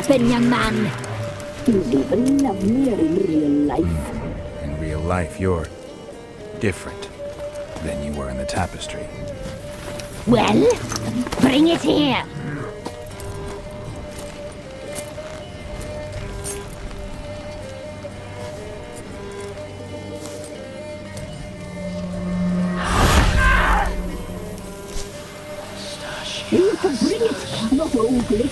happen, young man? He's even lovelier in real life. In real life, you're different than you were in the tapestry. Well, bring it here. You can bring it, not ugly.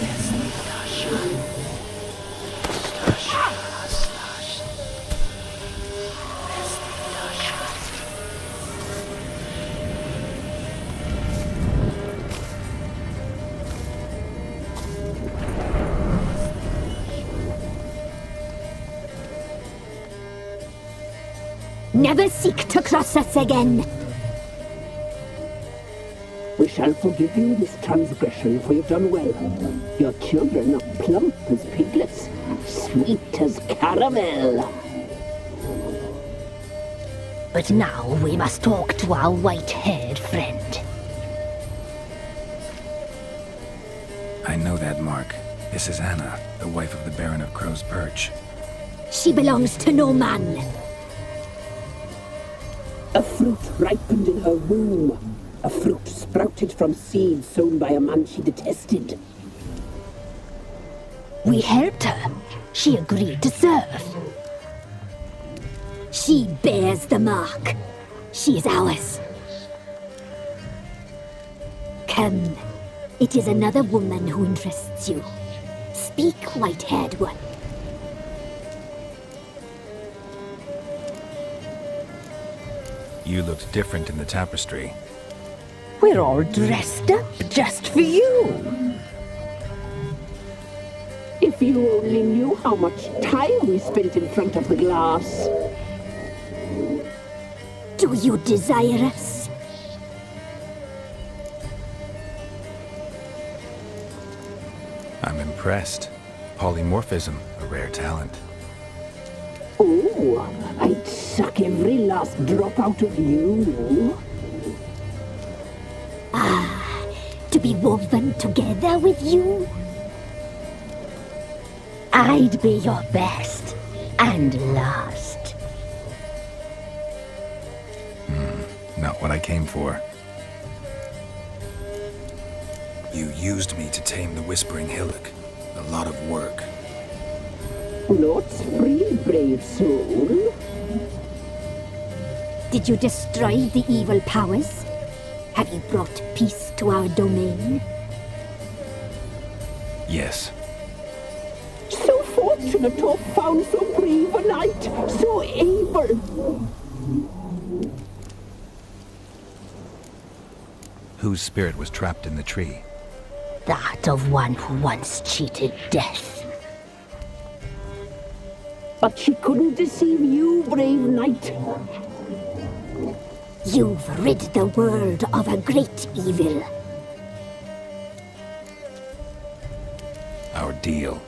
Never seek to cross us again. We shall forgive you this transgression, for you've done well. Your children are plump as piglets, sweet as caramel. But now we must talk to our white-haired friend. I know that mark. This is Anna, the wife of the Baron of Crow's Perch. She belongs to no man. A fruit ripened in her womb. A fruit sprouted from seeds sown by a man she detested. We helped her. She agreed to serve. She bears the mark. She is ours. Come. It is another woman who interests you. Speak, white-haired one. You looked different in the tapestry. We're all dressed up just for you. If you only knew how much time we spent in front of the glass. Do you desire us? I'm impressed. Polymorphism, a rare talent. Oh, I'd suck every last drop out of you. To be woven together with you? I'd be your best and last. Not what I came for. You used me to tame the Whispering Hillock. A lot of work. Lots free, brave soul. Did you destroy the evil powers? Have you brought peace to our domain? Yes. So fortunate to have found so brave a knight, so able. Whose spirit was trapped in the tree? That of one who once cheated death. But she couldn't deceive you, brave knight. You've rid the world of a great evil. Our deal.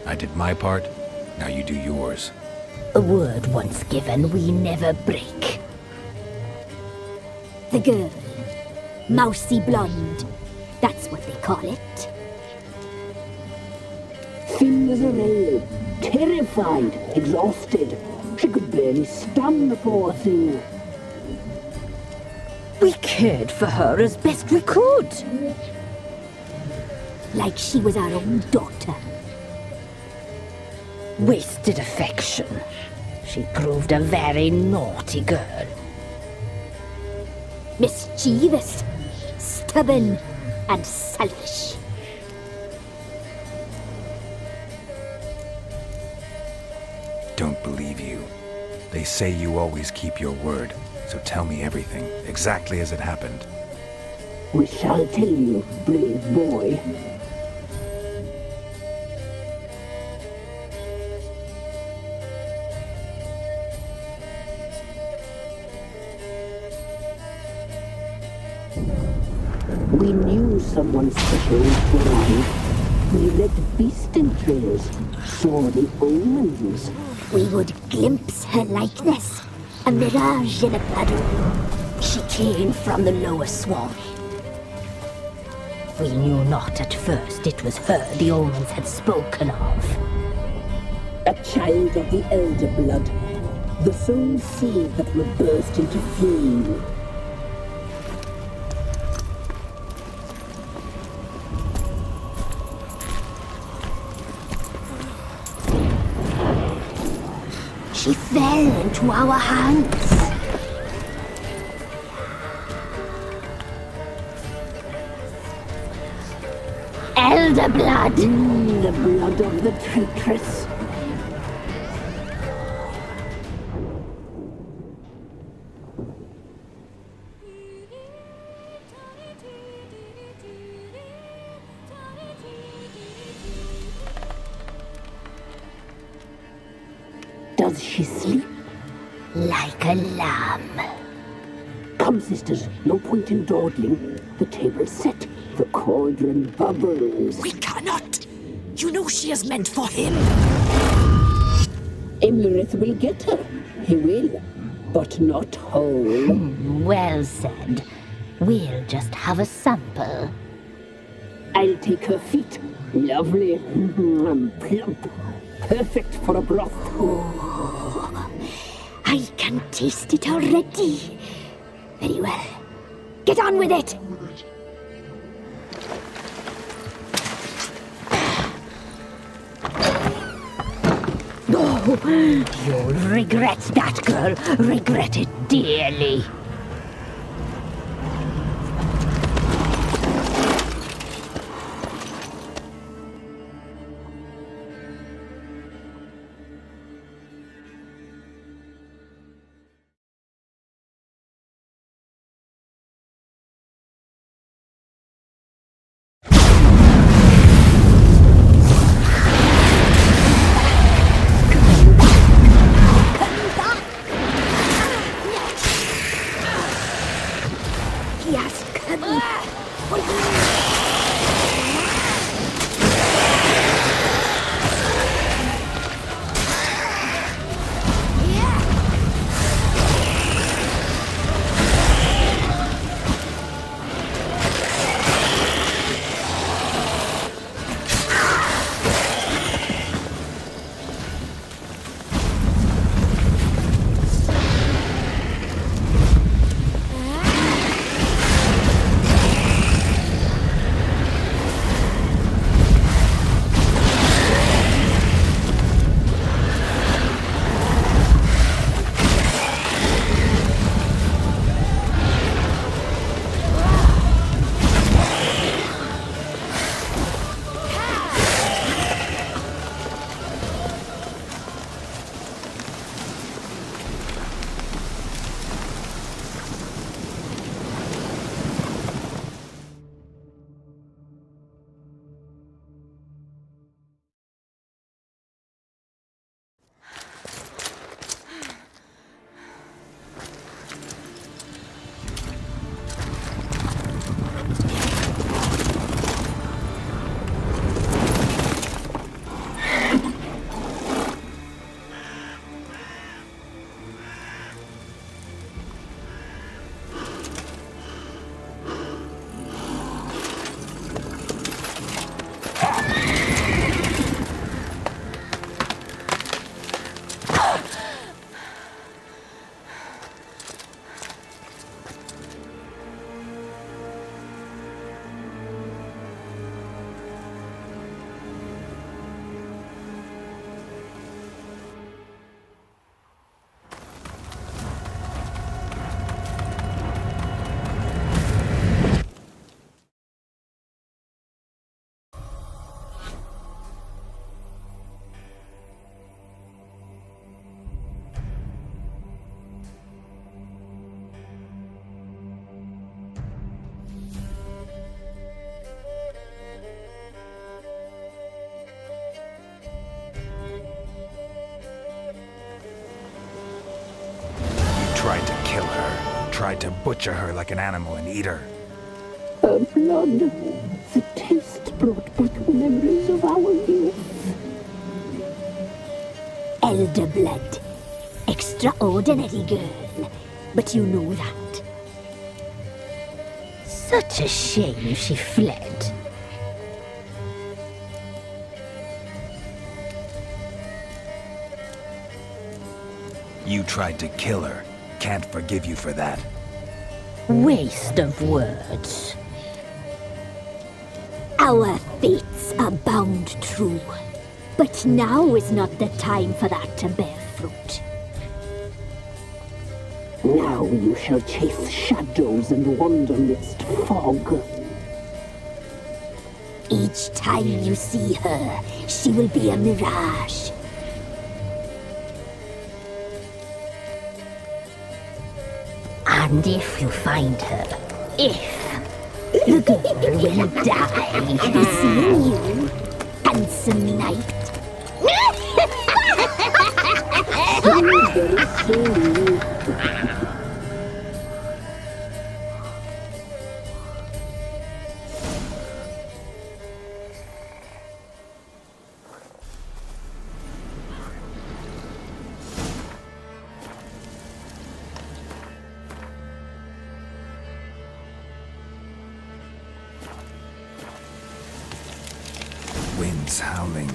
I did my part, now you do yours. A word once given, we never break. The girl. Mousy blonde. That's what they call it. Thin as a rail, terrified, exhausted. She could barely stand, the poor thing. We cared for her as best we could. Like she was our own daughter. Wasted affection. She proved a very naughty girl. Mischievous, stubborn, and selfish. Don't believe you. They say you always keep your word, so tell me everything, exactly as it happened. We shall tell you, brave boy. We knew someone special would arrive. We read beast entrails, saw the omens. We would glimpse her likeness, a mirage in a puddle. She came from the lower swamp. We knew not at first it was her the omens had spoken of. A child of the elder blood. The sole seed that will burst into flame. She fell into our hands. Elder blood! The blood of the traitress. Does she sleep? Like a lamb. Come, sisters, no point in dawdling. The table's set. The cauldron bubbles. We cannot! You know she is meant for him! Emmerith will get her. He will. But not whole. Well said. We'll just have a sample. I'll take her feet. Lovely. Plump. Perfect for a broth. I can taste it already. Very well. Get on with it! Oh, you'll regret that, girl. Regret it dearly. Tried to kill her. Tried to butcher her like an animal and eat her. Her blood. The taste brought back memories of our youth. Elder blood. Extraordinary girl. But you know that. Such a shame she fled. You tried to kill her. Can't forgive you for that. Waste of words. Our fates are bound true. But now is not the time for that to bear fruit. Now you shall chase shadows and wander midst fog. Each time you see her, she will be a mirage. And if you find her, the girl will die. Be seeing you, handsome knight. Very soon. Winds howling.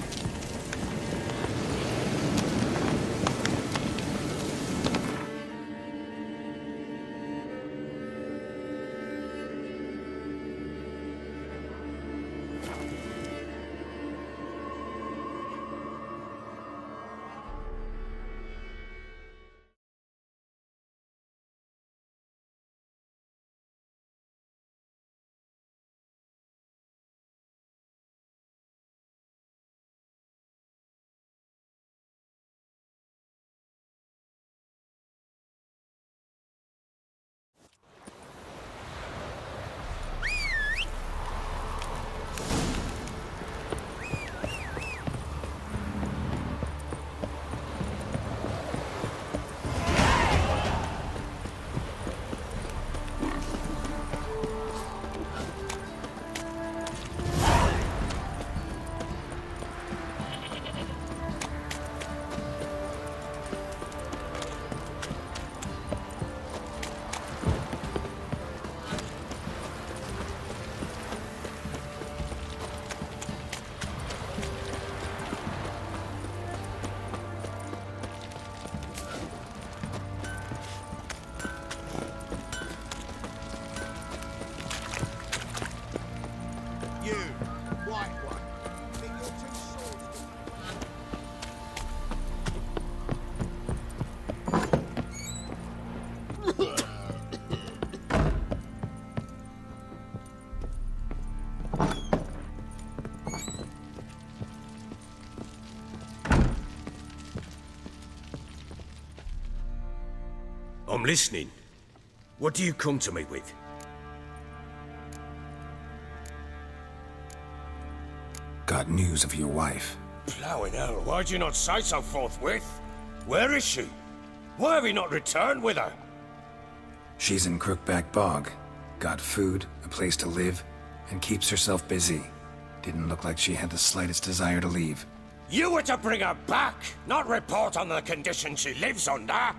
I'm listening. What do you come to me with? Got news of your wife. Plowing hell, why'd you not say so forthwith? Where is she? Why have you not returned with her? She's in Crookback Bog. Got food, a place to live, and keeps herself busy. Didn't look like she had the slightest desire to leave. You were to bring her back, not report on the condition she lives under.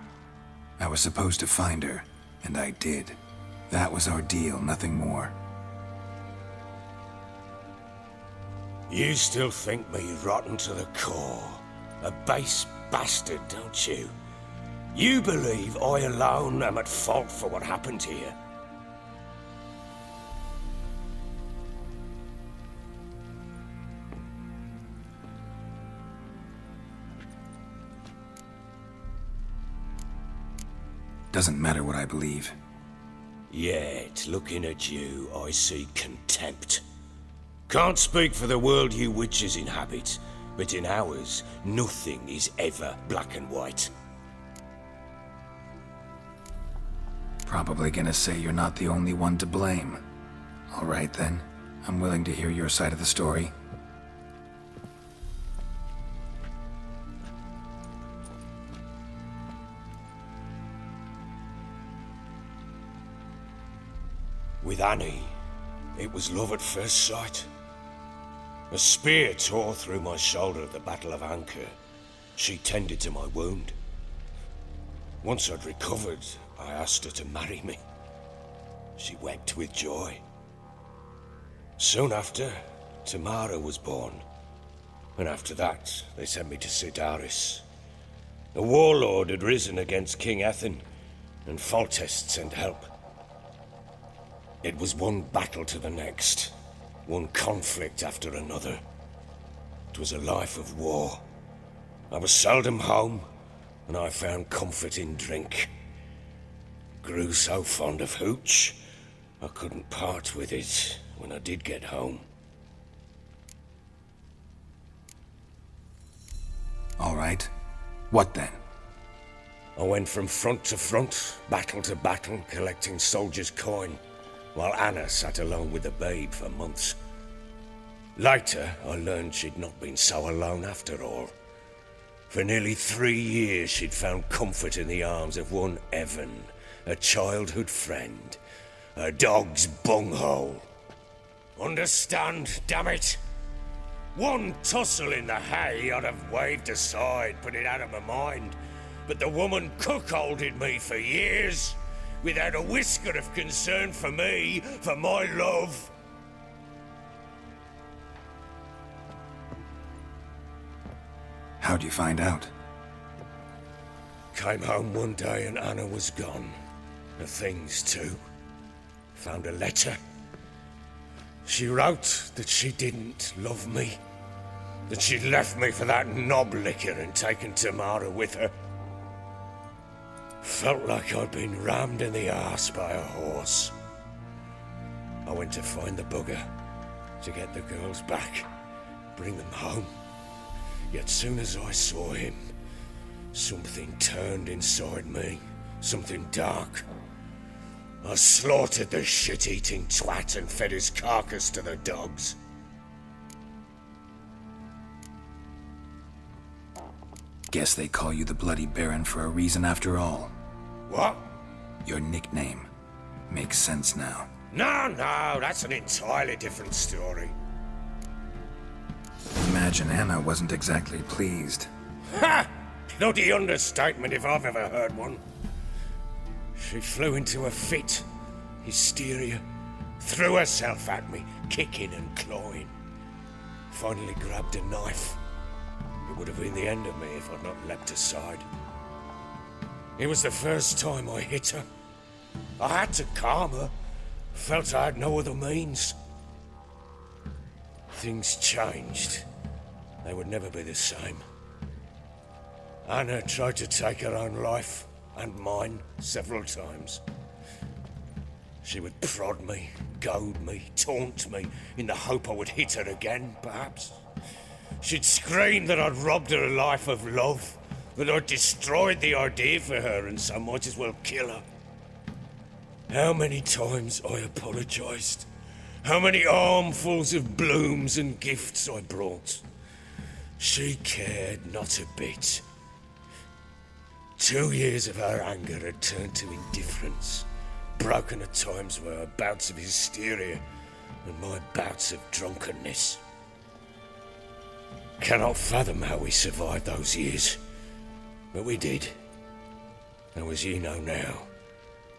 I was supposed to find her, and I did. That was our deal, nothing more. You still think me rotten to the core. A base bastard, don't you? You believe I alone am at fault for what happened here. Doesn't matter what I believe. Yet, looking at you, I see contempt. Can't speak for the world you witches inhabit, but in ours, nothing is ever black and white. Probably gonna say you're not the only one to blame. All right then, I'm willing to hear your side of the story. With Annie, it was love at first sight. A spear tore through my shoulder at the Battle of Anchor. She tended to my wound. Once I'd recovered, I asked her to marry me. she wept with joy. Soon after, Tamara was born. And after that, they sent me to Sidaris. A warlord had risen against King Ethan, and Foltest sent help. It was one battle to the next, one conflict after another. It was a life of war. I was seldom home, and I found comfort in drink. Grew so fond of hooch, I couldn't part with it when I did get home. All right. What then? I went from front to front, battle to battle, collecting soldiers' coin, while Anna sat alone with the babe for months. Later, I learned she'd not been so alone after all. For nearly 3 years, she'd found comfort in the arms of one Evan, a childhood friend, a dog's bunghole. Understand, damn it? One tussle in the hay I'd have waved aside, put it out of my mind. But the woman cuckolded me for years, without a whisker of concern for me, for my love. How'd you find out? Came home one day and Anna was gone. Her things too. Found a letter. She wrote that she didn't love me. That she'd left me for that knob licker and taken Tamara with her. Felt like I'd been rammed in the arse by a horse. I went to find the bugger, to get the girls back, bring them home. Yet soon as I saw him, something turned inside me, something dark. I slaughtered the shit-eating twat and fed his carcass to the dogs. Guess they call you the Bloody Baron for a reason after all. What? Your nickname. Makes sense now. No, that's an entirely different story. Imagine Anna wasn't exactly pleased. Ha! Bloody understatement if I've ever heard one. She flew into a fit, hysteria, threw herself at me, kicking and clawing. Finally grabbed a knife. It would have been the end of me if I'd not leapt aside. It was the first time I hit her. I had to calm her. Felt I had no other means. Things changed. They would never be the same. Anna tried to take her own life, and mine, several times. She would prod me, goad me, taunt me, in the hope I would hit her again, perhaps. She'd scream that I'd robbed her a life of love, that I'd destroyed the idea for her and so might as well kill her. How many times I apologized. How many armfuls of blooms and gifts I brought. She cared not a bit. 2 years of her anger had turned to indifference, broken at times by her bouts of hysteria and my bouts of drunkenness. Cannot fathom how we survived those years, but we did. And as you know now,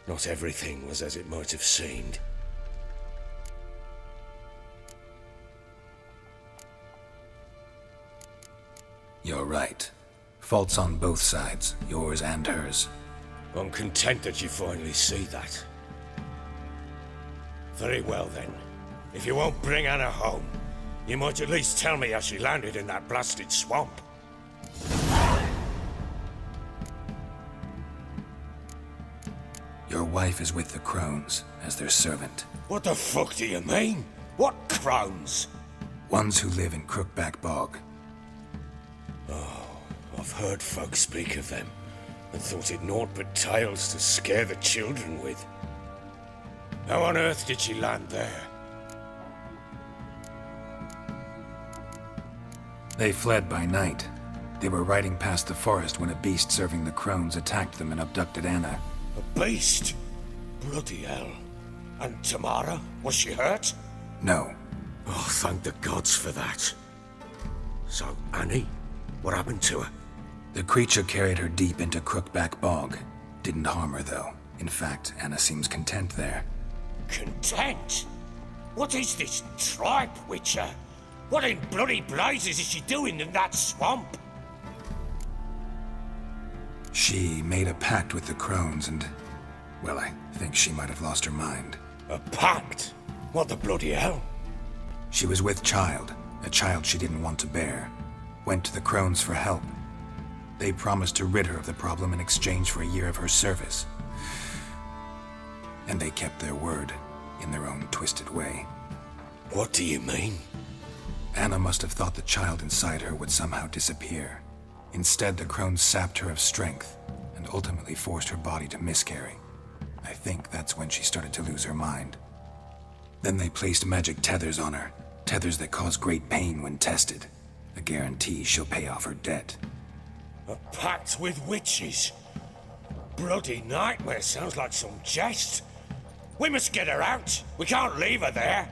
not everything was as it might have seemed. You're right. Faults on both sides, yours and hers. I'm content that you finally see that. Very well then. If you won't bring Anna home, you might at least tell me how she landed in that blasted swamp. Your wife is with the Crones, as their servant. What the fuck do you mean? What crones? Ones who live in Crookback Bog. I've heard folk speak of them, and thought it naught but tales to scare the children with. How on earth did she land there? They fled by night. They were riding past the forest when a beast serving the Crones attacked them and abducted Anna. A beast? Bloody hell. And Tamara? Was she hurt? No. Oh, thank the gods for that. So, Annie? What happened to her? The creature carried her deep into Crookback Bog. Didn't harm her, though. In fact, Anna seems content there. Content? What is this tripe, Witcher? What in bloody blazes is she doing in that swamp? She made a pact with the crones and, well, I think she might have lost her mind. A pact? What the bloody hell? She was with child, a child she didn't want to bear. Went to the crones for help. They promised to rid her of the problem in exchange for a year of her service. And they kept their word, in their own twisted way. What do you mean? Anna must have thought the child inside her would somehow disappear. Instead, the crones sapped her of strength, and ultimately forced her body to miscarry. I think that's when she started to lose her mind. Then they placed magic tethers on her, tethers that cause great pain when tested. A guarantee she'll pay off her debt. A pact with witches? Bloody nightmare, sounds like some jest. We must get her out. We can't leave her there.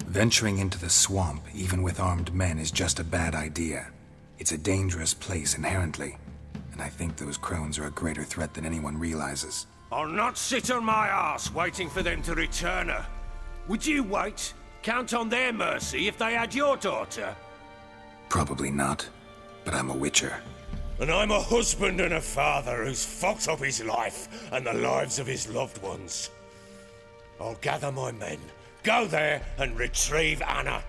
Venturing into the swamp, even with armed men, is just a bad idea. It's a dangerous place inherently, and I think those crones are a greater threat than anyone realizes. I'll not sit on my arse waiting for them to return her. Would you wait? Count on their mercy if they had your daughter? Probably not, but I'm a witcher. And I'm a husband and a father who's fucked up his life and the lives of his loved ones. I'll gather my men, go there and retrieve Anna.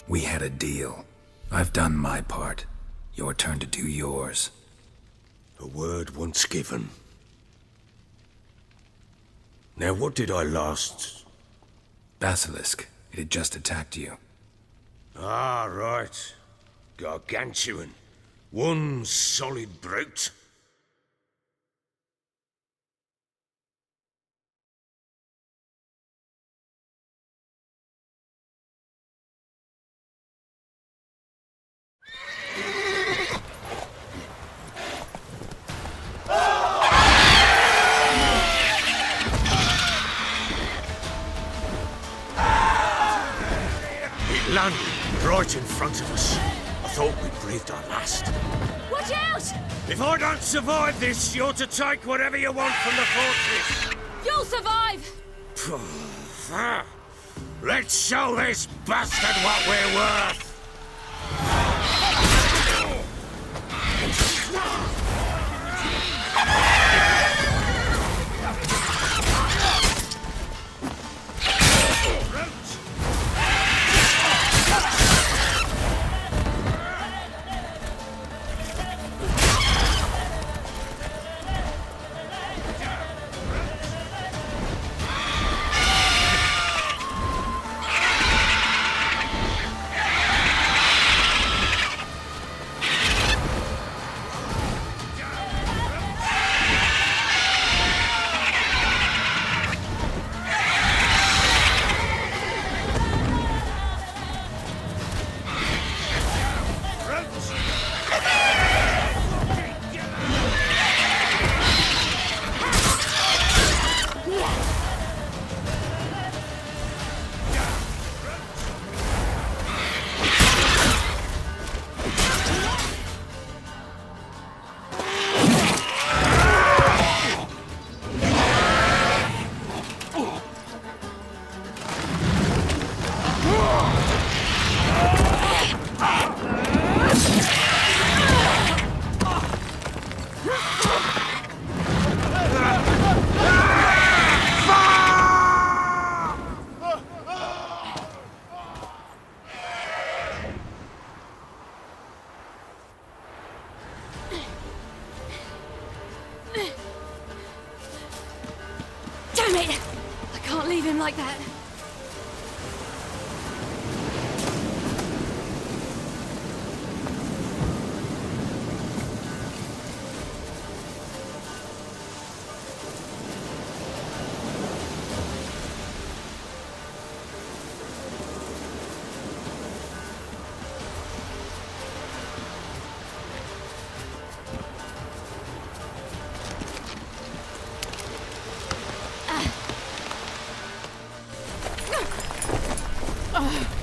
We had a deal. I've done my part. Your turn to do yours. A word once given. Now what did I last... Basilisk. It had just attacked you. Ah, right. Gargantuan. One solid brute. Landed right in front of us. I thought we'd breathed our last. Watch out! If I don't survive this, you're to take whatever you want from the fortress. You'll survive! Let's show this bastard what we're worth. Damn it! I can't leave him like that. Ugh.